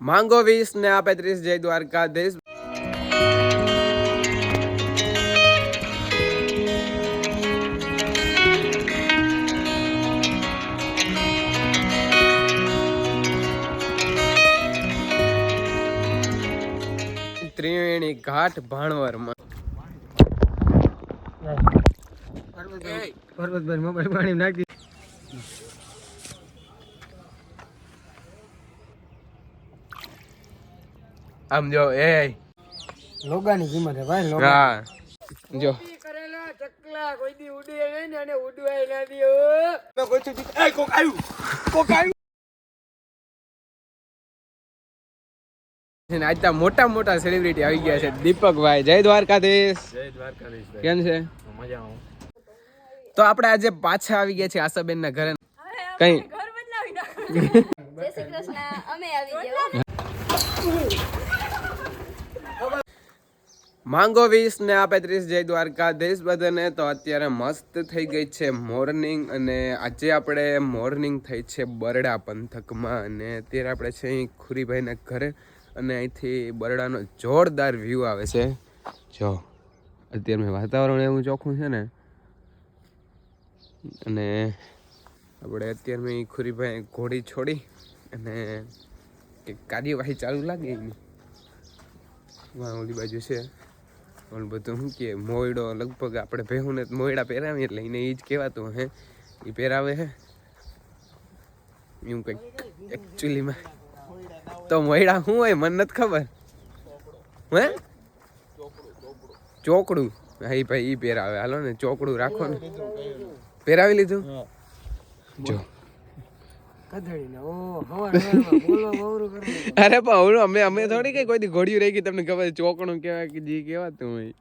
માંગો 20 ને આપે 30 જય દ્વારકાધીશ। ત્રિવેણી ઘાટ ભાણવરમાં પર્વતભાઈ મોબાઈલ પાણી નાખી આમ જો એ લોગાની કિંમત હે ભાઈ લોગા હા જો કરેલા ચકલા કોઈ દી ઉડે નહીં ને અને ઉડવાય ના દિયો મે કોઈ દી એ કોક આવ્યું આજ મોટા મોટા સેલિબ્રિટી આવી ગયા છે। દીપકભાઈ જય દ્વારકાધીશ। જય દ્વારકાધીશ ભાઈ। કેમ છે? મજામાં। તો આપણે આજે પાછા આવી ગયા છે આશાબેન ના ઘરે। કઈ ઘર બદલાવી નાખો। જય શ્રી કૃષ્ણ, અમે આવી ગયા। માંગો 20 ને આપે 30 જય દ્વારકાધીશ બધાને। તો અત્યારે મસ્ત થઈ ગઈ છે મોર્નિંગ અને આજે આપણે મોર્નિંગ થઈ છે બરડા પંથકમાં અને અત્યારે આપણે છે અહીં ખુરીભાઈના ઘરે અને અહીંથી બરડાનો જોરદાર વ્યૂ આવે છે। જો અત્યારે વાતાવરણ એવું ચોખ્ખું છે ને અને આપણે અત્યારે મેં ખુરીભાઈ ઘોડી છોડી અને એક કાર્યવાહી ચાલુ લાગે એની ઓલી બાજુ છે ઓલું બધું શું કે મોયડો લગભગ આપણે ભેહુને મોયડા પહેરાવીએ એટલે એને એ જ કહેવાતું હે એ પહેરાવે હે એવું કંઈક એકચ્યુઅલીમાં તો મોયડા શું હોય મને નથી ખબર હે ચોકડું હા એ ભાઈ એ પહેરાવે હાલો ને ચોકડું રાખો ને પહેરાવી લીધું જો અરે પણ અમે થોડી કઈ કોઈ દી ઘોડિયું રહી ગઈ તમને ખબર ચોકણું કેવાય કે જી કેવાતું હોય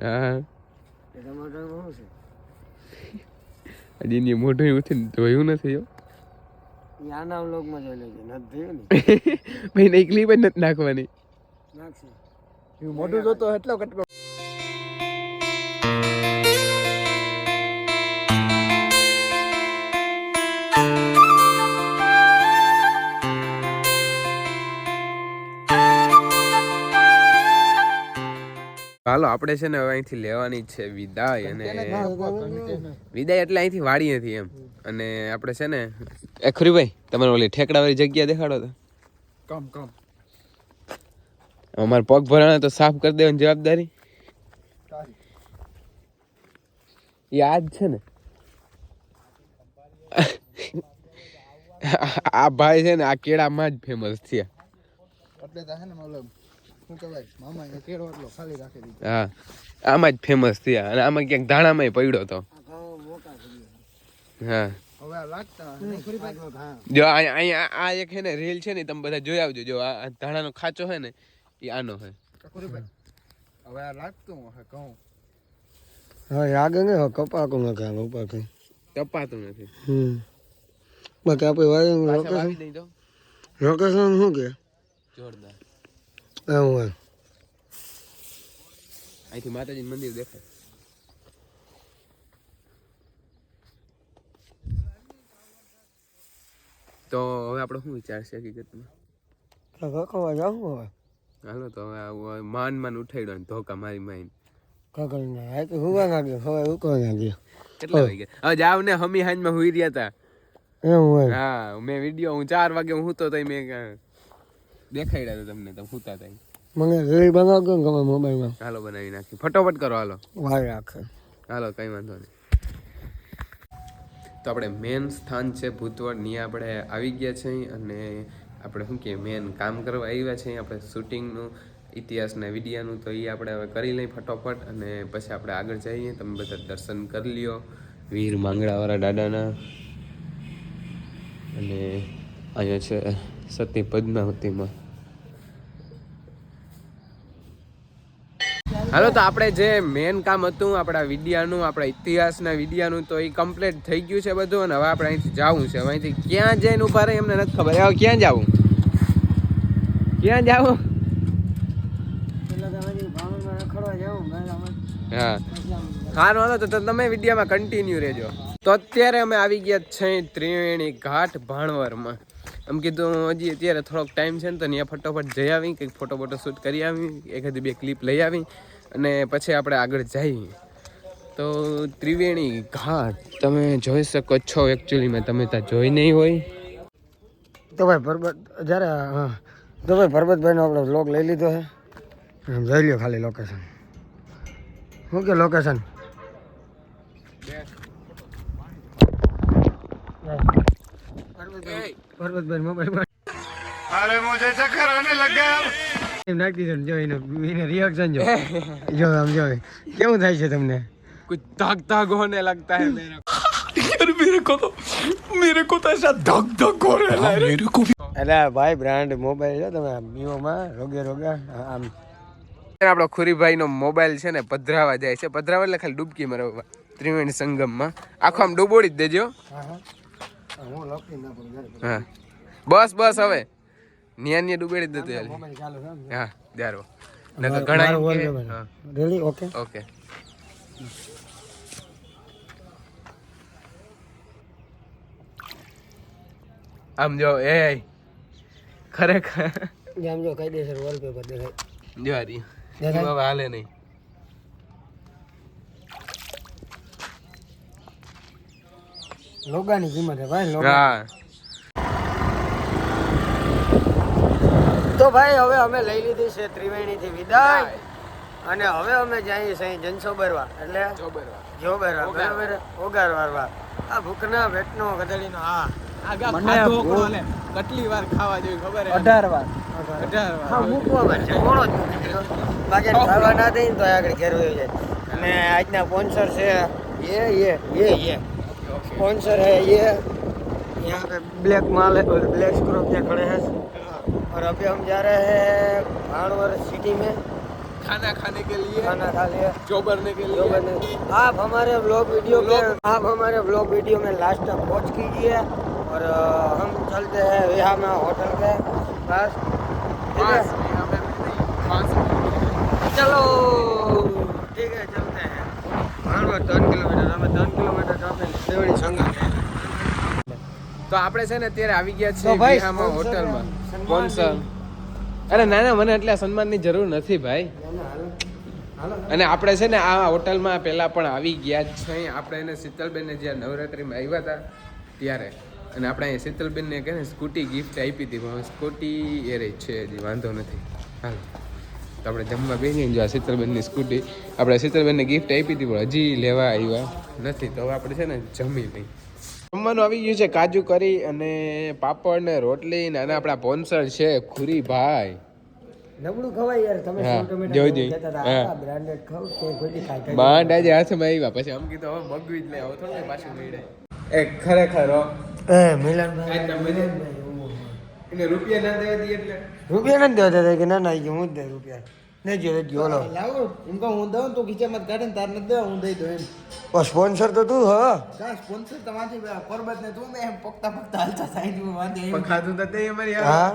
હા હજી ની મોઢું ઉઠીને જોયું નથી ભાઈ નહીં ક્લિપ જ નથી નાખવાની મોઢું જોતો એટલો કટકો હાલો આપણે છે ને હવે અહીંથી લેવાની છે વિદાય અને વિદાય એટલે અહીંથી વાડી નથી એમ અને આપણે છે ને એ ખુરીભાઈ તમારે ઓલી ઠેકડાવાળી જગ્યા દેખાડો તો કમ અમારે પગ ભરાણા તો સાફ કરી દેવાની જવાબદારી યાદ છે ને આ ભાઈ છે ને આ કેળામાં જ ફેમસ થયા એટલે તો હે ને મતલબ શું કહેવાય મામા એ કેળો એટલો ખાલી રાખી દીધો હા આમાં જ ફેમસ થયા અને આમાં ક્યાંક ધાણામાં પડ્યો તો હા હવે લાગતા જો અહીંયા આ એક છે ને રીલ છે ને તમે બધા જોઈ આવજો જો આ ધાણાનો ખાચો છે ને એ આનો છે હવે આ લાગતું હે કહું હા આગળ ને કપાતું ન કામ ઉપર કઈ તપાતું નથી બાકી આપણે વાયરિંગ પાછા વાવી દઈ દો લોકેશન શું કે જોરદાર એવું હોય અહીંથી માતાજીનું મંદિર દેખાય તો હવે આપણે શું વિચાર છે હકીકતમાં કકવા જાવ હવે હાલો તો હવે માન ઉઠાડ્યો ને ધોકા મારી મારીને કકડીને આ તો હુવા લાગ્યો હવે ઉકવા લાગ્યો કેટલા વાગ્યા હવે જાવ ને હમી હાંજમાં હુઈ રહ્યા હતા એવું હોય હા મેં વિડીયો હું 4 વાગે હું તો મેં દેખાડ્યા હતા તમને તમે હુતા હતા મને રીલ બનાવજો ને તમે મોબાઈલમાં હાલો બનાવી નાખી ફટોફટ કરો હાલો વાર રાખે હાલો કઈ વાંધો નહીં તો આપણે મેન સ્થાન છે ભૂતવડ ત્યાં આપણે આવી ગયા છે અને આપણે શું કે મેન કામ કરવા આવ્યા છે આપણે શૂટિંગનું ઇતિહાસના વિડીયાનું તો એ આપણે હવે કરી લઈએ ફટોફટ અને પછી આપણે આગળ જઈએ તમે બધા દર્શન કરી લ્યો વીર માંગડાવાળા દાદાના અને અહીંયા છે સતી પદ્માવતીમાં હાલો તો આપણે જે મેન કામ હતું આપણા વિડીયાનું આપણા ઇતિહાસના વિડીયાનું તો એ કમ્પ્લીટ થઈ ગયું છે બધું અને હવે આપણે અહીંથી જવું છે હવે અહીંથી ક્યાં જઈને ઉભા રહે એમને નથી ખબર હવે ક્યાં જવું હા સારું હાલો તો તમે વિડીયોમાં કન્ટિન્યુ રહેજો તો અત્યારે અમે આવી ગયા છે ત્રિવેણી ઘાટ ભાણવરમાં આમ કીધું હજી અત્યારે થોડોક ટાઈમ છે ને તો ત્યાં ફટોફટ જઈ આવી કંઈક ફોટો શૂટ કરી આવી એકાદી 2 ક્લિપ લઈ આવી અને પછી આપણે આગળ જઈએ. તો ત્રિવેણી ઘાટ તમે જોઈ શકો છો, એકચ્યુઅલીમાં તમે ત્યાં જોઈ નહીં હોય તો ભાઈ ભરબતભાઈનો આપણે વ્લોગ લઈ લીધો છે. જોઈ લ્યો ખાલી લોકેશન. શું કે લોકેશન ભરબતભાઈ મોબાઈલ અરે મુझे ચક્કર આને લગા એમ નાખી દીધું. જો એને રિએક્શન જો આમ જો કેવું થાય છે તમને? कुछ धक धक होने लगता है मेरा यार मेरे को तो ऐसा धक धक हो रहा है मेरे को भी. અરે ભાઈ બ્રાન્ડ મોબાઈલ છે તમે વિવોમાં રોગે આમ આપણો ખુરીભાઈ નો મોબાઈલ છે ને પધરાવા જાય છે. પધરાવા એટલે ખાલી ડૂબકી મારવા ત્રિવેણી સંગમમાં આખો આમ ડૂબોડી જ દેજો. હું લખી ના પણ હા બસ બસ હવે નિયા ડૂબેડી જ દેતો યાર. મોબાઈલ ચાલુ છે. હા ત્યારો નકર ઘણા હા રેડી ઓકે ઓકે. આમ જો એ ખરેખર આમ જો કાયદેસર વોલપેપર દેખાય. જો હારી દેખાય? હવે હાલે નહીં. લોગાની કિંમત છે ભાઈ લોગા. હા તો ભાઈ હવે અમે લઈ લીધી છે ત્રિવેણી થી વિદાય અને હવે અમે જઈએ છીએ જનસોબરવા એટલે જોબરવા બરાબર ઓગારવા. આ ભૂખના પેટનો ગધેડીનો હા કેટલી વાર ખાવા જોઈએ ખબર 18 વાર હા મૂકવામાં છે ઘણો જ મૂકી દીધો. બાકી ખાવા ના દઈ તો આગળ ઘેર વયો જાય. અને આજના સ્પોન્સર છે ये स्पॉन्सर है ये. यहाँ पे ब्लैक माल है और ब्लैक स्क्रॉप के खड़े हैं और अभी हम जा रहे हैं भाणवर सिटी में खाना खाने के लिए, खाना खा लिया चौबरने के लिए. आप हमारे व्लॉग वीडियो में लास्ट तक वॉच कीजिए और हम चलते हैं यहाँ में होटल के पास. ठीक है चलो ठीक है चलते हैं. भाणवर 3 किलोमीटर हमें 3 किलोमीटर काफी त्रिवेणी संगम. તો આપણે છે ને અત્યારે આવી ગયા તો છીએ ભાઈ, વિહામાં sponsor હોટલમાં. સન્માન સ્પોન્સર અરે ના ના મને એટલે સન્માનની જરૂર નથી ભાઈ. અને આપણે છે ને આ હોટલમાં પહેલા પણ આવી ગયા જ છે. આપણે એને શીતલબેનને જ્યાં નવરાત્રિમાં આવ્યા હતા ત્યારે અને આપણે અહીંયા શીતલબેનને કહે ને સ્કૂટી ગિફ્ટ આપી હતી પણ સ્કૂટી એ રહી છે હજી વાંધો નથી. હાલ તો આપણે જમવા બેસીને જો આ શીતલબેનની સ્કૂટી આપણે શીતલબેનને ગિફ્ટ આપી હતી પણ હજી લેવા આવ્યા નથી. તો હવે આપણે છે ને જમી લઈ. જમવાનું આવી ગયું છે કાજુ કરી અને પાપડ ને રોટલી ને અને આપણા સ્પોન્સર છે ખુરીભાઈ. નબળું ખવાય યાર તમે હા, 100 ટમેટા જોઈ જોઈ. કહેતા હતા, હા. આ બ્રાન્ડેડ ખાવ કે કોઈ ખાય માંડ આજે હાથમાં આવ્યા પછી આમ કીધું હવે મગવી જ લે હવે થોડું પાછું મળે. એ ખરેખર હો. એ મિલનભાઈ એને રૂપિયા ના દેવા દઈએ એટલે રૂપિયા નથી દેતા કે ના ના કે હું જ દે રૂપિયા નહીં જો ઓલો લાવો ઉનકા હું દઉં તો ખીચા મત કાઢે તાર ન દે હું દઈ દઉં એમ ઓ સ્પોન્સર તો તું હા કા સ્પોન્સર તમારી પરબત ને તું એમ પકતા પકતા હાલતા સાઈડ માં વાંધે પણ ખાધું તો તે અમારી હા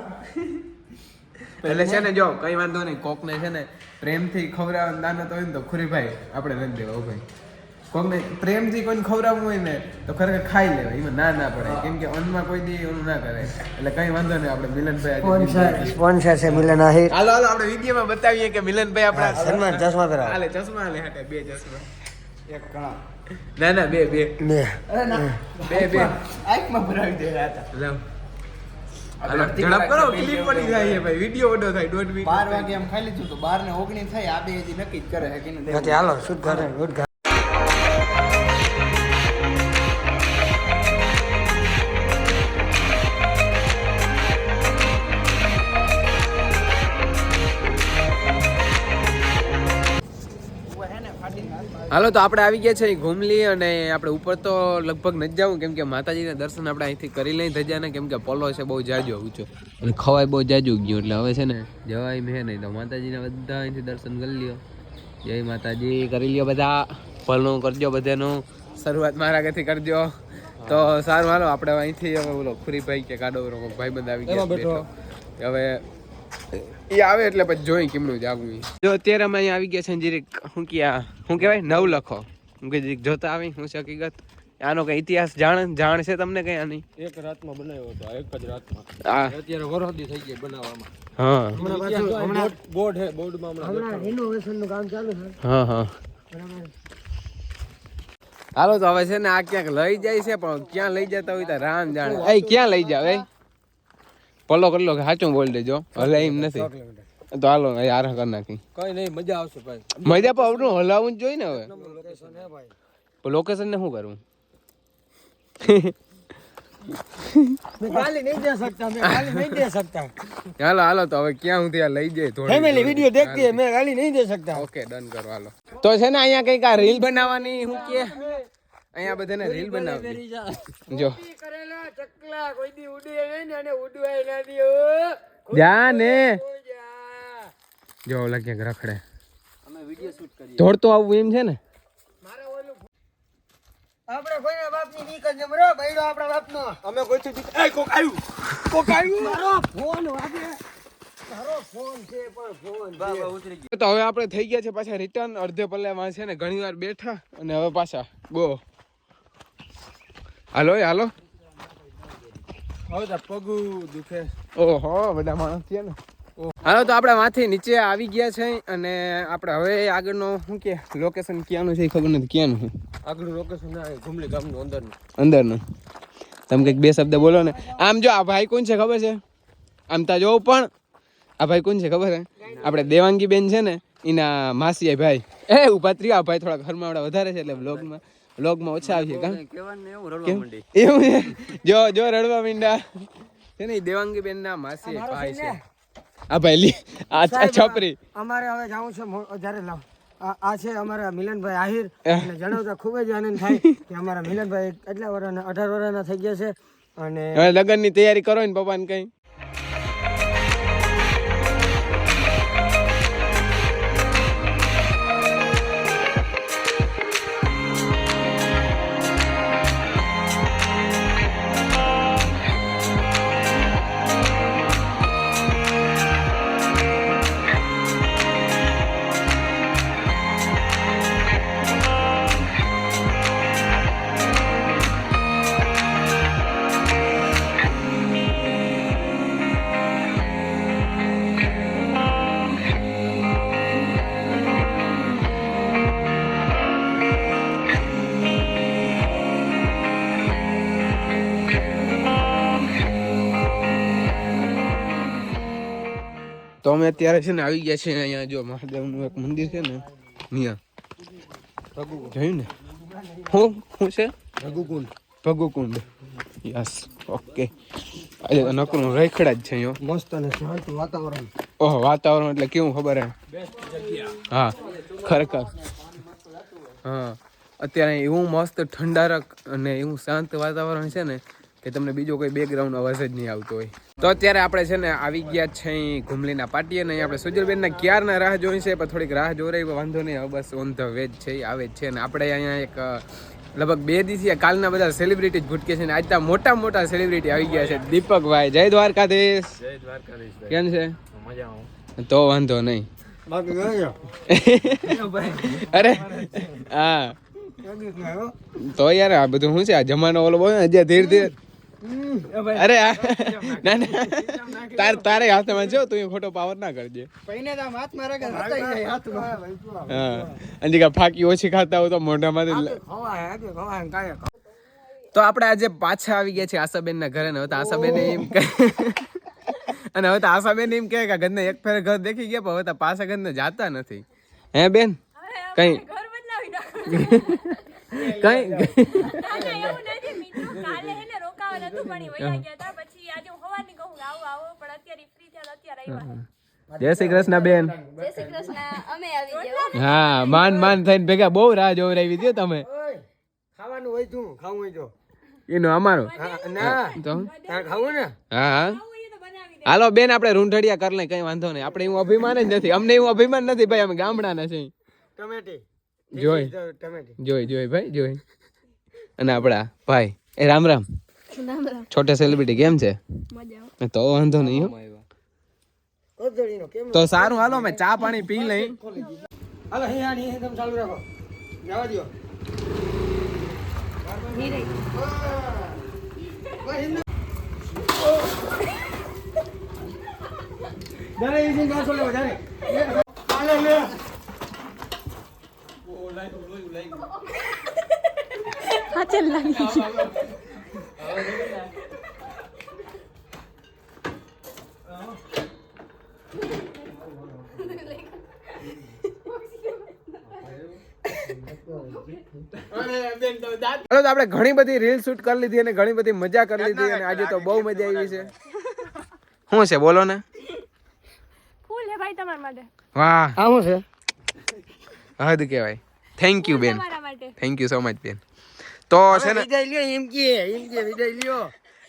એટલે છે ને જો કઈ વાંધો નહીં કોકને છે ને પ્રેમથી ખવડાવવાનું દાનત હોય ને તો ખુરીભાઈ આપણે નથી દેવા હો ભાઈ. કોકને પ્રેમથી કોઈને ખવડાવવું હોય ને તો ખરેખર ખાઈ લેવાય એમાં ના ના પડે કેમ કે અન્નમાં કોઈ દી ઓલું ના કરે એટલે કઈ વાંધો નહીં. આપણે મિલનભાઈ સ્પોન્સર છે મિલન આહિર હાલો હાલો આપણે વિડીયોમાં બતાવીએ કે મિલનભાઈ આપણા સન્માન ચશ્મા પહેરાવ હાલે ચશ્મા હાલે હાટે 2 ચશ્મા એક કણા ના ના બે બે અરે ના બે આંખમાં ભરાવી દે હતા લાવ હાલો ઝડપ કરો ક્લિપ પડી જાય છે ભાઈ વિડીયો ઓડો થાય 1.5 મિનિટ 12 વાગે એમ ખાઈ લીધું તો 12 ને 19 થાય આ બે હજી નક્કી જ કરે હે કે ને નથી હાલો શુદ્ધ કરે ગુડ ઘર હાલો તો આપણે આવી ગયા છે ઘુમલી અને આપણે ઉપર તો લગભગ નથી જવું કેમ કે માતાજીના દર્શન આપણે અહીંથી કરી લઈ ધજાને કેમ કે પોલો છે બહુ જાજો ઊંચો અને ખવાય બહુ જાજુ ગયું એટલે હવે છે ને જવાય મેં નહીં તો માતાજીના બધા અહીંથી દર્શન કરી લ્યો. જય માતાજી કરી લ્યો બધા ભલું કરજો બધાનું શરૂઆત મારા આગળથી કરજો. તો સારું હાલો આપણે અહીંથી હવે બોલો ખુરીભાઈ કે કાડો ભાઈબંધ આવી ગયા બેઠો હવે એ આવે એટલે પછી જોઈ કેમનું જાગવું. જો અત્યારે અમે અહીંયા આવી ગયા છે જીરીક શું કહેવાય નવ લખો હું કે જીરીક જોતા આવી હું છે હકીકત આનો કઈ ઇતિહાસ જાણ છે તમને કઈ આની? એક રાતમાં બનાવ્યો હતો, એક જ રાતમાં. આ અત્યારે વરહદી થઈ ગઈ બનાવવામાં. હા બોર્ડ હે, બોર્ડમાં હમણાં રિનોવેશનનું કામ ચાલુ છે. હા હા હાલો તો હવે છે ને આ ક્યાંક લઈ જાય છે પણ ક્યાં લઈ જતા હોય તો રામ જાણે. એ ક્યાં લઈ જાવ? એ પલો કરી લો કે સાચું બોલ દેજો, હલે એમ નથી તો હાલો યાર કરી નાખી. કઈ નહીં, મજા આવશે ભાઈ. મજા પણ આવડું હલાવવું જ જોઈએ ને. હવે લોકેશન હે ભાઈ. લોકેશન ને શું કરવું? मैं गाली नहीं दे सकता, मैं गाली नहीं दे सकता. હાલો હાલો તો હવે ક્યાં સુધી આ લઈ જાય થોડી फैमिली वीडियो देखती है, मैं गाली नहीं दे सकता. ઓકે ડન કરો હાલો. તો છે ને અહીંયા કઈક આ રીલ બનાવવાની હું કે અહીંયા બધાને રીલ બનાવવી જો करेला चकला कोई दी उड़े नहीं ने ने उड़वाई ना दियो. જા ને જો ઓલા ક્યાંક રખડે. અમે વિડિયો શૂટ કરીએ. દોડતો આવવું એમ છે ને. આપણે કોઈના બાપની નીકળ જમરો બૈડો આપણા બાપનો. અમે કોઈથી એ કોક આવ્યું. મારો ફોન વાગે. તારો ફોન છે પણ ફોન બાબા ઉતરી ગયા. તો હવે આપણે થઈ ગયા છે પાછા રિટર્ન. અડધે પલ્લેમાં છે ને ઘણી વાર બેઠા અને હવે પાછા ગો. હાલો હાલો. હવે તો પગું દુખે. ઓહો બધા માણસ છે ને. હાલો તો આપણે માંથી નીચે આવી ગયા છે અને આપણે હવે આગળનો શું કે લોકેશન ક્યાંનું છે એ ખબર નથી ક્યાંનું છે. આગળનું લોકેશન ના ઘુમલી ગામનું અંદરનું. અંદરનું તમે કંઈક બે શબ્દ બોલો ને. આમ જો આ ભાઈ કોણ છે ખબર છે? આમ તા જોવ પણ આ ભાઈ કોણ છે ખબર છે? આપણે દેવાંગી બેન છે ને એના માસી ભાઈ. એ ઉભા ત્રી આ ભાઈ થોડા ઘરમાં વધારે છે એટલે વ્લોગમાં ઓછા આવશે કાં એવું છે. જો રડવા માંડ્યા છે ને. દેવાંગી બેન ના માસી ભાઈ છે આ ભાઈ લી આ છપરી. અમારે હવે જાવું છે જ્યારે લાવ આ છે અમારા મિલનભાઈ આહિર અને જણાવતા ખૂબ જ આનંદ થાય કે અમારા મિલનભાઈ એટલા વર્ષના 18 વર્ષના થઈ ગયા છે અને હવે લગ્નની તૈયારી કરો ને પપ્પાને કઈ. તો અમે અત્યારે છે ને આવી ગયા છે અહીંયા. જો મહાદેવનું એક મંદિર છે ને ત્યાં જોયું ને. શું છે? ભગુકુંડ. Yes okay. આજે તો નકરું રેખડા જ છે અહીંયા. મસ્ત અને શાંત વાતાવરણ. ઓહો વાતાવરણ એટલે કેવું ખબર હે? હા ખરેખર. હા અત્યારે એવું મસ્ત ઠંડારક અને એવું શાંત વાતાવરણ છે ને કે તમને બીજો કોઈ બેકગ્રાઉન્ડ અવાજ જ નહીં આવતો હોય. તો અત્યારે આપણે છે ને આવી ગયા છે અહીં ઘુમલીના પાટીએ ને આપણે સુજલબેનના ક્યારના રાહ જોઈ છે પણ થોડીક રાહ જોઈ વાંધો નહીં. હવે બસ ઓન ધ વેજ છે આવે જ છે ને. આપણે અહીંયા એક લગભગ 2 દિવસથી કાલના બધા સેલિબ્રિટી જ ભૂટકે છે ને આજ મોટા સેલિબ્રિટી આવી ગયા છે. દીપકભાઈ જય દ્વારકાધીશ. જય દ્વારકાધીશ. કેમ છે? મજા આવો. તો વાંધો નહીં. બાકી ગયો અરે હા તો યાર આ બધું શું છે? આ જમાનો ઓલો બોલ ને ધીરે ધીરે. અરે ના તારે હાથમાં જો તું ખોટો પાવર ના કરજે. હા અંજિકા ફાકી ઓછી ખાતા હોય તો મોઢામાંથી. તો આપણે આજે પાછા આવી ગયા છે આશાબેન ના ઘરે ને. હવે તો આશાબેન એમ કહે અને હવે તો આશાબેન એમ કહે કે ઘરને એક ફેર ઘર દેખી ગયા પણ હવે તો પાછા ઘરને જાતા નથી. હે બેન કઈ ઘર બદલાવી નાખો. કઈ ના, એવું નથી મિત્રો. કાલે હેને રોકાવાના હતું પણ ઈ વયા ગયા હતા. પછી આજે હું હવાની કહું કે આવો પણ અત્યારે ફ્રી થયા તો અત્યારે આવ્યા. જય શ્રી કૃષ્ણ બેન. જય શ્રી કૃષ્ણ. અમે આવી ગયા. હા માન થઈને ભેગા બહુ રાહ જોવરાવી દો તમે. ખાવાનું હોય તું ખાવું હોય તો એનો અમારો ના તો ખાવું ને હા હાલો બેન આપણે રૂંઢડિયા કર લે કઈ વાંધો નહીં. આપણે એવું અભિમાન જ નથી. અમને એવું અભિમાન નથી ભાઈ. અમે ગામડાના છે. ટમેટી જોઈ ભાઈ જોઈ. અને આપડા ભાઈ એ રામ રામ. છોટે સેલિબ્રિટી કેમ છે? તો વાંધો નહીં. તો સારું હાલો અમે ચા પાણી પી લઈ. હાલો હે તમે ચાલુ રાખો જવા દો. જાને ઈ સિંગ આસો લેવા જાને આલે લે હા ચાલ લાગી હાલો તો આપણે ઘણી બધી રીલ શૂટ કરી લીધી અને ઘણી બધી મજા કરી લીધી અને આજે તો બહુ મજા આવી છે શું છે બોલો ને ફૂલ હે ભાઈ તમારા માટે વાહ આ શું છે હદ કહેવાય થેન્ક યુ બેન તમારા માટે થેન્ક યુ સો મચ બેન તો છે ને વિદાય લ્યો એમ કે વિદાય લ્યો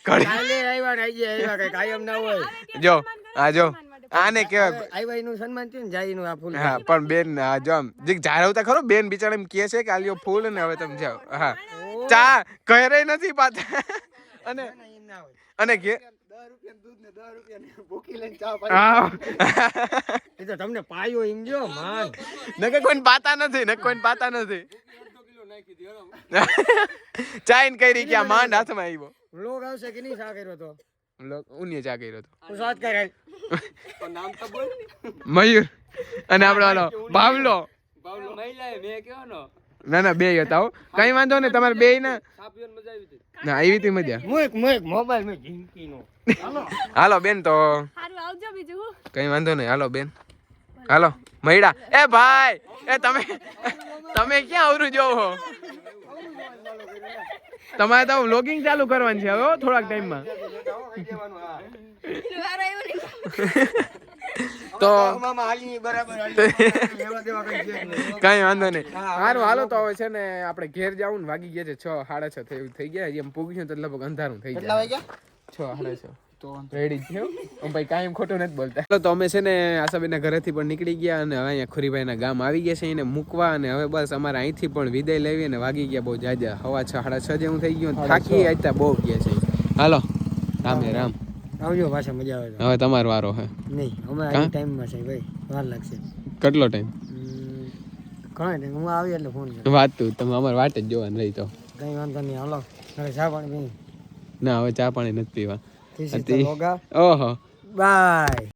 કાલે આવ્યા ને આજે આવ્યા કઈ કાયમ ના હોય જો આ જો આને કહેવાય આવ્યા એનું સન્માન થયું ને જાય નું આ ફૂલ હા પણ બેન આ જો આમ જીક જાળવતા ખરો બેન બિચારા એમ કહે છે કે આલ્યો ફૂલ ને હવે તમે જાઓ હા ચા કહે રહી નથી પાછા અને અને કે હા એ તો તમને પાયો એમ જો માન નકે કોઈને પાતા નથી ને કોઈને પાતા નથી ચાઈન કરી કે આ માંડ હાથમાં આવ્યો લોગ આવશે કે નહીં સા કર્યો તો ઉન્યે ચા કર્યો તો હું સાત કરે મયુર અને આપણો ઓલો બાવલો ના ના બે હતા હો કઈ વાંધો ને તમારે બે ના ના આવી હતી મજા મુક મોબાઈલ મે જિંદગી નો હાલો બેન તો સારું આવજો બીજું હું કઈ વાંધો નહીં હાલો બેન હાલો મૈડા એ ભાઈ એ તમે ક્યાં આવરું જોવો તમારે તો વ્લોગિંગ ચાલુ કરવાની છે હવે થોડાક ટાઈમમાં તો મામા હાલી બરાબર લેવા દેવા કઈ છે નહીં કઈ વાંધો નહીં સારું હાલો તો હવે છે ને આપણે ઘેર જાવું ને વાગી ગયા છે 6 6:30 થઈ ગયા એમ પૂગ્યું તો લગભગ અંધારું થઈ કેટલા ગયા વાગ્યા 6 6:30 તો રેડી છે ભાઈ કાયમ ખોટું નથી બોલતા ચાલો તો અમે છે ને આશાબેનના ઘરેથી પણ નીકળી ગયા અને હવે અહીંયા ખુરીભાઈના ગામ આવી ગયા છે એને મૂકવા અને હવે બસ અમારે અહીંથી પણ વિદાય લેવી અને વાગી ગયા બહુ જાજા હવા 6 6:30 જેવું થઈ ગયું થાકી આજતા બહુ ગયા છે હાલો રામે રામ આવજો પાછા મજા આવે હવે તમારો વારો હે નહીં અમે આ ટાઈમમાં છે ભાઈ વાર લાગશે કેટલો ટાઈમ ઘણા ટાઈમ હું આવી એટલે ફોન કર વાત તું તમે અમારી વાટ જ જોવાની રહી તો કઈ વાંધો નહીં હાલો હવે ચા પાણી પી ના હવે ચા પાણી નથી પીવા લોગા ઓહો બાય